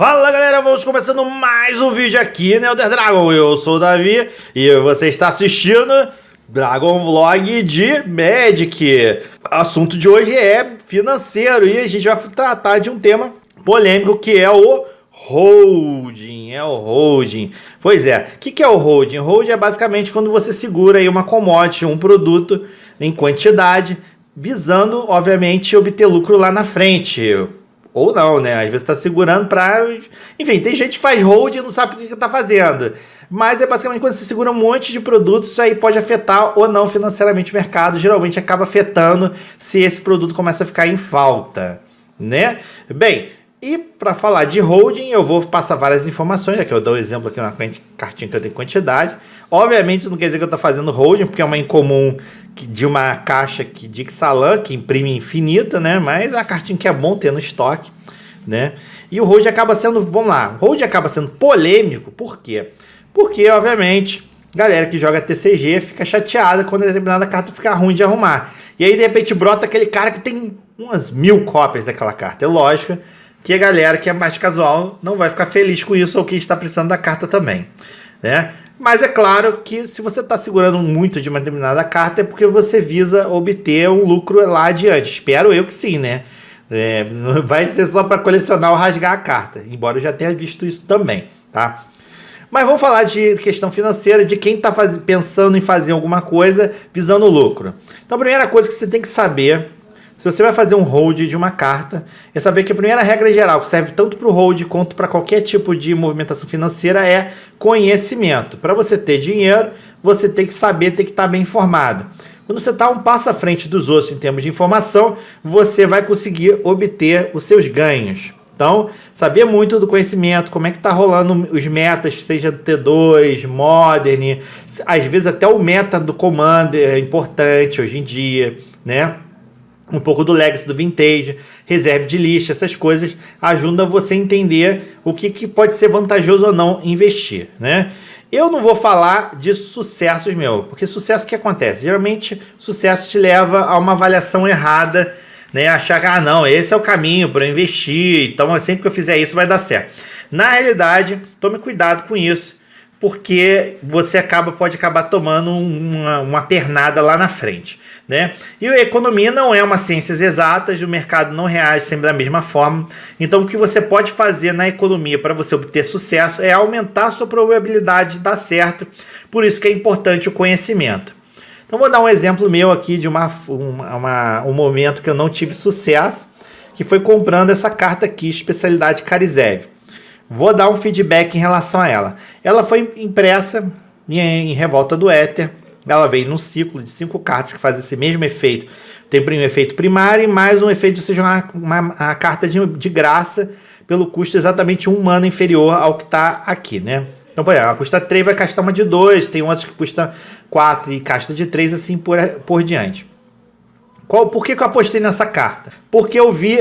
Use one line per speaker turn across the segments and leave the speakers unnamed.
Fala galera, vamos começando mais um vídeo aqui, né, Elder Dragon. Eu sou o Davi e você está assistindo Dragon Vlog de Magic. O assunto de hoje é financeiro e a gente vai tratar de um tema polêmico que é o holding. Pois é, o que é o holding? Holding é basicamente quando você segura aí uma commodity, um produto em quantidade, visando, obviamente, obter lucro lá na frente. Ou não, né? Às vezes tá segurando pra... Enfim, tem gente que faz hold e não sabe o que tá fazendo. Mas é basicamente quando você segura um monte de produtos, isso aí pode afetar ou não financeiramente o mercado. Geralmente acaba afetando se esse produto começa a ficar em falta, né? Bem, e para falar de holding, eu vou passar várias informações. Aqui eu dou um exemplo aqui na cartinha que eu tenho quantidade. Obviamente isso não quer dizer que eu tô fazendo holding, porque é uma incomum de uma caixa de Ixalan, que imprime infinita, né? Mas é a cartinha que é bom ter no estoque, né? E o hold acaba sendo, vamos lá, o hold acaba sendo polêmico, por quê? Porque, obviamente, galera que joga TCG fica chateada quando determinada carta fica ruim de arrumar. E aí, de repente, brota aquele cara que tem umas 1000 cópias daquela carta. É lógico que a galera que é mais casual não vai ficar feliz com isso ou que está precisando da carta também, né? Mas é claro que se você está segurando muito de uma determinada carta é porque você visa obter um lucro lá adiante. Espero eu que sim, né? Não vai ser só para colecionar ou rasgar a carta, embora eu já tenha visto isso também, tá? Mas vamos falar de questão financeira, de quem está pensando em fazer alguma coisa visando lucro. Então a primeira coisa que você tem que saber, se você vai fazer um hold de uma carta, é saber que a primeira regra geral, que serve tanto para o hold quanto para qualquer tipo de movimentação financeira, é conhecimento. Para você ter dinheiro, você tem que saber, tem que estar bem informado. Quando você está um passo à frente dos outros em termos de informação, você vai conseguir obter os seus ganhos. Então, saber muito do conhecimento, como é que está rolando os metas, seja do T2, Modern, às vezes até o meta do Commander é importante hoje em dia, né? Um pouco do Legacy, do Vintage, reserva de lista, essas coisas ajudam você a entender o que pode ser vantajoso ou não investir, né? Eu não vou falar de sucessos meus, porque sucesso o que acontece? Geralmente, sucesso te leva a uma avaliação errada, né? Achar que, não, esse é o caminho para investir, então sempre que eu fizer isso vai dar certo. Na realidade, tome cuidado com isso, porque você pode acabar tomando uma pernada lá na frente, né? E a economia não é uma ciência exata, o mercado não reage sempre da mesma forma. Então o que você pode fazer na economia para você obter sucesso é aumentar a sua probabilidade de dar certo, por isso que é importante o conhecimento. Então vou dar um exemplo meu aqui de um momento que eu não tive sucesso, que foi comprando essa carta aqui, especialidade Karizev. Vou dar um feedback em relação a ela. Ela foi impressa em Revolta do Éter. Ela veio num ciclo de 5 cartas que faz esse mesmo efeito. Tem um efeito primário e mais um efeito de você jogar uma carta de graça pelo custo exatamente 1 mana inferior ao que está aqui, né? Então, por exemplo, ela custa 3, vai castar uma de 2. Tem outras que custa 4 e casta de 3, assim por diante. Por que eu apostei nessa carta? Porque eu vi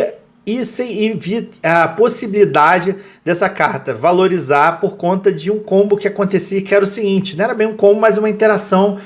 a possibilidade dessa carta valorizar por conta de um combo que acontecia, que era o seguinte, não era bem um combo, mas uma interação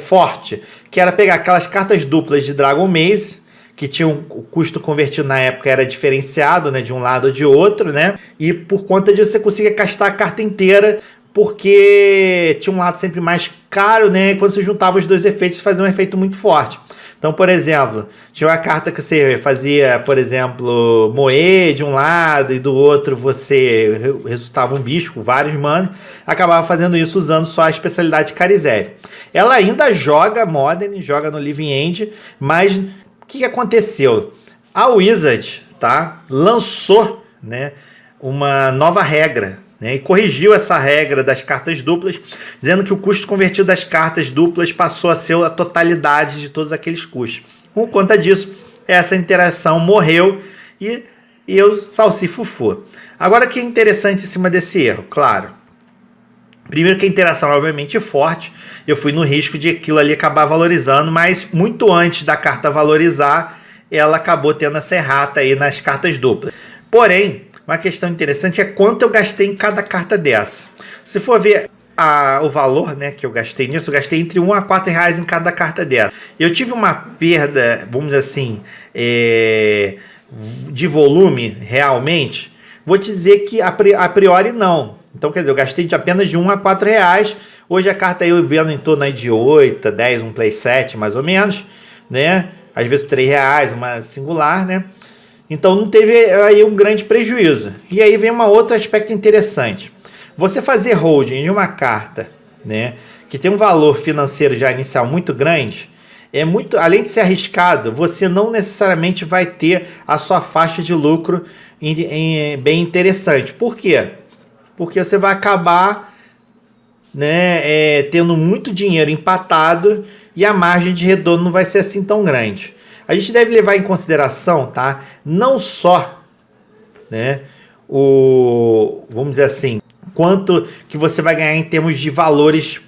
forte, que era pegar aquelas cartas duplas de Dragon Maze, que tinham o custo convertido na época era diferenciado, né, de um lado ou de outro, né, e por conta disso você conseguia castar a carta inteira, porque tinha um lado sempre mais caro, né, e quando você juntava os dois efeitos fazia um efeito muito forte. Então, por exemplo, tinha uma carta que você fazia, por exemplo, moer de um lado e do outro você ressuscitava um bicho com vários manos, acabava fazendo isso usando só a especialidade Karizev. Ela ainda joga Modern, joga no Living End, mas o que aconteceu? A Wizard, tá, lançou, né, uma nova regra, né, e corrigiu essa regra das cartas duplas, dizendo que o custo convertido das cartas duplas passou a ser a totalidade de todos aqueles custos. Por conta disso, essa interação morreu e eu salsifufu. Agora, o que é interessante em cima desse erro? Claro, primeiro que a interação é obviamente forte, eu fui no risco de aquilo ali acabar valorizando, mas muito antes da carta valorizar, ela acabou tendo essa errata aí nas cartas duplas. Porém, uma questão interessante é quanto eu gastei em cada carta dessa. Se for ver o valor, né, que eu gastei nisso, eu gastei entre 1 a 4 reais em cada carta dessa. Eu tive uma perda, vamos dizer assim, de volume realmente vou te dizer que a priori não. Então, quer dizer, eu gastei de apenas de R$ 1 a R$ 4. Hoje a carta aí eu vendo em torno aí de 8, 10, um Play 7 mais ou menos, né? Às vezes R$ 3, uma singular, né? Então não teve aí um grande prejuízo. E aí vem um outro aspecto interessante. Você fazer holding de uma carta, né, que tem um valor financeiro já inicial muito grande, além de ser arriscado, você não necessariamente vai ter a sua faixa de lucro bem interessante. Por quê? Porque você vai acabar, né, tendo muito dinheiro empatado e a margem de retorno não vai ser assim tão grande. A gente deve levar em consideração, tá? Não só, né, vamos dizer assim, quanto que você vai ganhar em termos de valores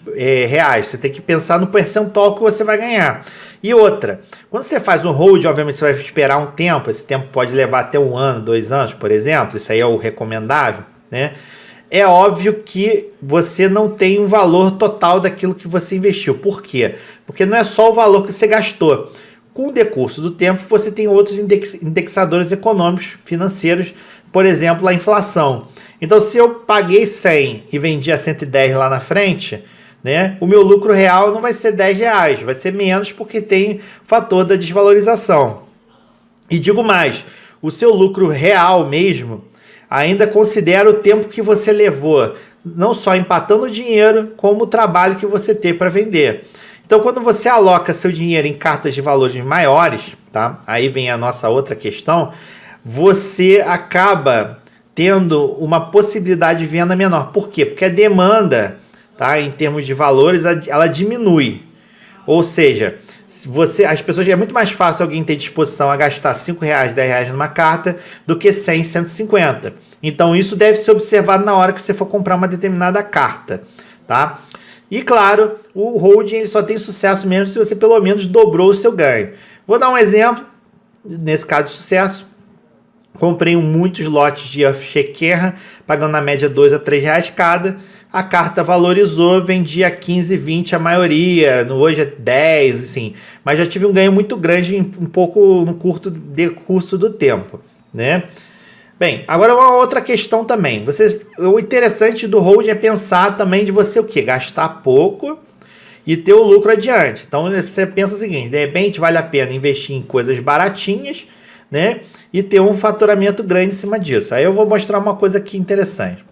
reais. Você tem que pensar no percentual que você vai ganhar. E outra, quando você faz um hold, obviamente você vai esperar um tempo. Esse tempo pode levar até 1 ano, 2 anos, por exemplo. Isso aí é o recomendável, né? É óbvio que você não tem um valor total daquilo que você investiu. Por quê? Porque não é só o valor que você gastou. Com o decurso do tempo, você tem outros indexadores econômicos, financeiros, por exemplo, a inflação. Então, se eu paguei 100 e vendi a 110 lá na frente, né, o meu lucro real não vai ser R$ 10, vai ser menos porque tem fator da desvalorização. E digo mais, o seu lucro real mesmo ainda considera o tempo que você levou, não só empatando o dinheiro, como o trabalho que você teve para vender. Então, quando você aloca seu dinheiro em cartas de valores maiores, tá? Aí vem a nossa outra questão, você acaba tendo uma possibilidade de venda menor. Por quê? Porque a demanda, tá, em termos de valores, ela diminui. Ou seja, as pessoas, é muito mais fácil alguém ter disposição a gastar R$ 5, R$ 10 numa carta do que 100, 150. Então, isso deve ser observado na hora que você for comprar uma determinada carta, tá? E claro, o holding ele só tem sucesso mesmo se você pelo menos dobrou o seu ganho. Vou dar um exemplo, nesse caso de sucesso. Comprei muitos lotes de Shekerra, pagando na média R$ 2 a R$ 3 cada. A carta valorizou, vendi a 15, 20 a maioria, hoje é 10, assim. Mas já tive um ganho muito grande um pouco no curto decurso do tempo, né? Bem, agora uma outra questão também. O interessante do holding é pensar também de você o quê? Gastar pouco e ter o lucro adiante. Então você pensa o seguinte, de repente vale a pena investir em coisas baratinhas, né? E ter um faturamento grande em cima disso. Aí eu vou mostrar uma coisa aqui interessante.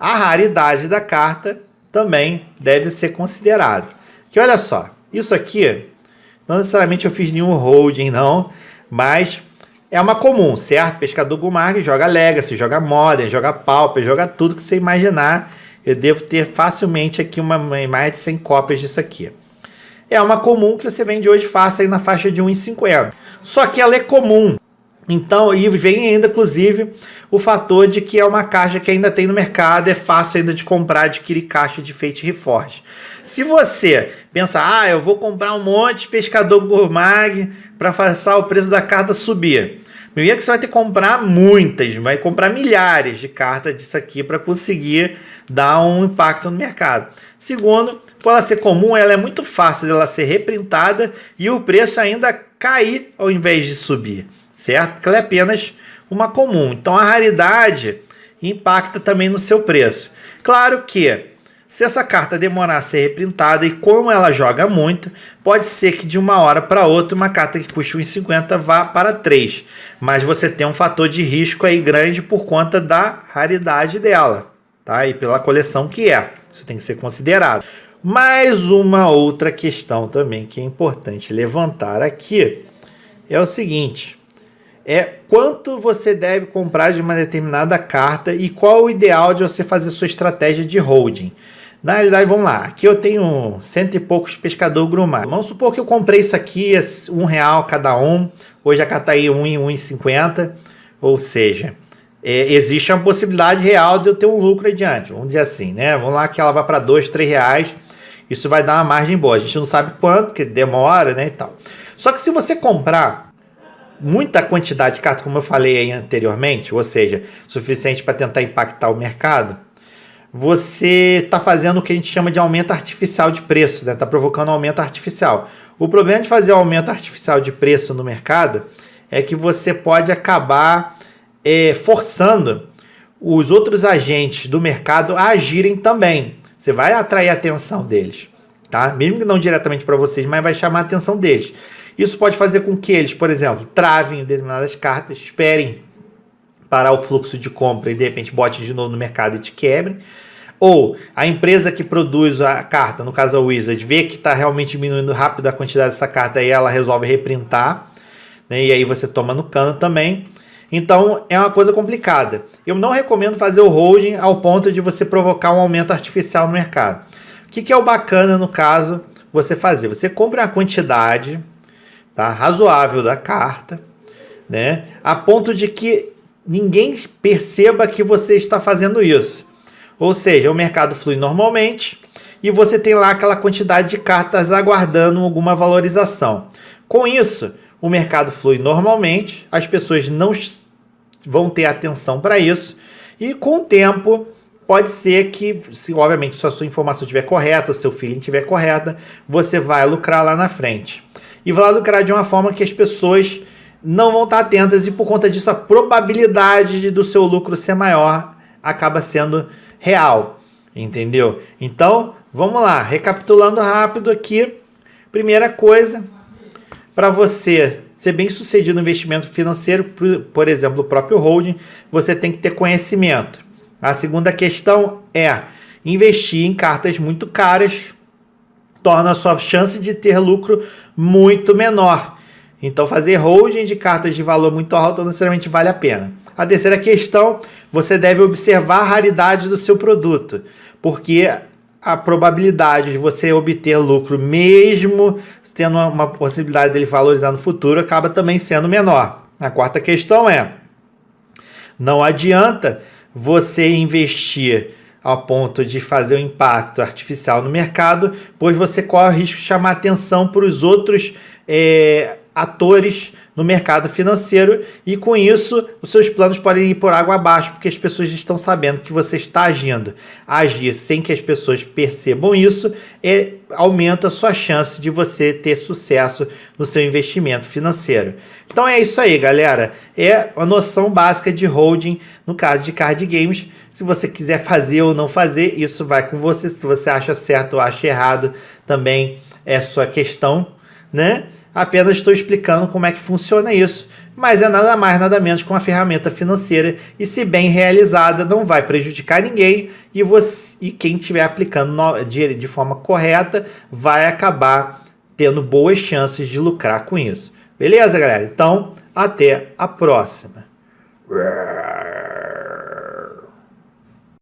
A raridade da carta também deve ser considerada. Que olha só, isso aqui, não necessariamente eu fiz nenhum holding não, mas é uma comum, certo? Pescador Gumag joga Legacy, joga Modern, joga Pauper, joga tudo que você imaginar. Eu devo ter facilmente aqui mais de 100 cópias disso aqui. É uma comum que você vende hoje fácil aí na faixa de R$ 1,50. Só que ela é comum. Então, e vem ainda, inclusive, o fator de que é uma caixa que ainda tem no mercado, é fácil ainda de comprar, adquirir caixa de Fate Reforged. Se você pensar, eu vou comprar um monte de Pescador Gourmag para fazer o preço da carta subir. Primeiro que você vai ter que comprar muitas, vai comprar milhares de cartas disso aqui para conseguir dar um impacto no mercado. Segundo, por ela ser comum, ela é muito fácil dela ser reprintada e o preço ainda cair ao invés de subir, certo? Porque ela é apenas uma comum. Então a raridade impacta também no seu preço. Claro que se essa carta demorar a ser reprintada e como ela joga muito, pode ser que de uma hora para outra uma carta que custa 1,50 vá para 3. Mas você tem um fator de risco aí grande por conta da raridade dela, tá? E pela coleção que é. Isso tem que ser considerado. Mais uma outra questão também que é importante levantar aqui é o seguinte: quanto você deve comprar de uma determinada carta e qual o ideal de você fazer sua estratégia de holding. Na realidade, vamos lá, aqui eu tenho 100 e poucos Pescador Grumar. Vamos supor que eu comprei isso aqui, R$1 cada um, hoje a carta aí 1 em 1,50, ou seja, existe uma possibilidade real de eu ter um lucro adiante, vamos dizer assim, né? Vamos lá que ela vai para R$2, R$3, isso vai dar uma margem boa, a gente não sabe quanto, porque demora, né, e tal. Só que se você comprar muita quantidade de cartas, como eu falei aí anteriormente, ou seja, suficiente para tentar impactar o mercado, você está fazendo o que a gente chama de aumento artificial de preço, né? Está provocando um aumento artificial. O problema de fazer um aumento artificial de preço no mercado é que você pode acabar forçando os outros agentes do mercado a agirem também. Você vai atrair a atenção deles, tá? Mesmo que não diretamente para vocês, mas vai chamar a atenção deles. Isso pode fazer com que eles, por exemplo, travem determinadas cartas, esperem parar o fluxo de compra e de repente bote de novo no mercado e te quebrem. Ou a empresa que produz a carta, no caso a Wizard, vê que está realmente diminuindo rápido a quantidade dessa carta e ela resolve reprintar, né? E aí você toma no cano também. Então é uma coisa complicada. Eu não recomendo fazer o holding ao ponto de você provocar um aumento artificial no mercado. O que é o bacana no caso você fazer? Você compra uma quantidade, tá, razoável da carta, né, a ponto de que ninguém perceba que você está fazendo isso. Ou seja, o mercado flui normalmente e você tem lá aquela quantidade de cartas aguardando alguma valorização. Com isso, o mercado flui normalmente, as pessoas não vão ter atenção para isso e com o tempo pode ser que, se obviamente se a sua informação estiver correta, o seu feeling estiver correta, você vai lucrar lá na frente. E vai lucrar de uma forma que as pessoas não vão estar atentas e por conta disso a probabilidade do seu lucro ser maior acaba sendo real, entendeu? Então, vamos lá, recapitulando rápido aqui. Primeira coisa, para você ser bem sucedido no investimento financeiro, por exemplo, o próprio holding, você tem que ter conhecimento. A segunda questão é investir em cartas muito caras, torna a sua chance de ter lucro muito menor. Então, fazer holding de cartas de valor muito alto não necessariamente vale a pena. A terceira questão, você deve observar a raridade do seu produto, porque a probabilidade de você obter lucro, mesmo tendo uma possibilidade dele valorizar no futuro, acaba também sendo menor. A quarta questão é, não adianta você investir ao ponto de fazer um impacto artificial no mercado, pois você corre o risco de chamar atenção para os outros atores no mercado financeiro e com isso os seus planos podem ir por água abaixo porque as pessoas estão sabendo que você está agindo. Agir sem que as pessoas percebam isso aumenta a sua chance de você ter sucesso no seu investimento financeiro. Então é isso aí, galera. É a noção básica de holding no caso de card games. Se você quiser fazer ou não fazer, isso vai com você. Se você acha certo ou acha errado, também é sua questão, né? Apenas estou explicando como é que funciona isso, mas é nada mais, nada menos que uma ferramenta financeira e, se bem realizada, não vai prejudicar ninguém e quem estiver aplicando de forma correta vai acabar tendo boas chances de lucrar com isso. Beleza, galera? Então, até a próxima.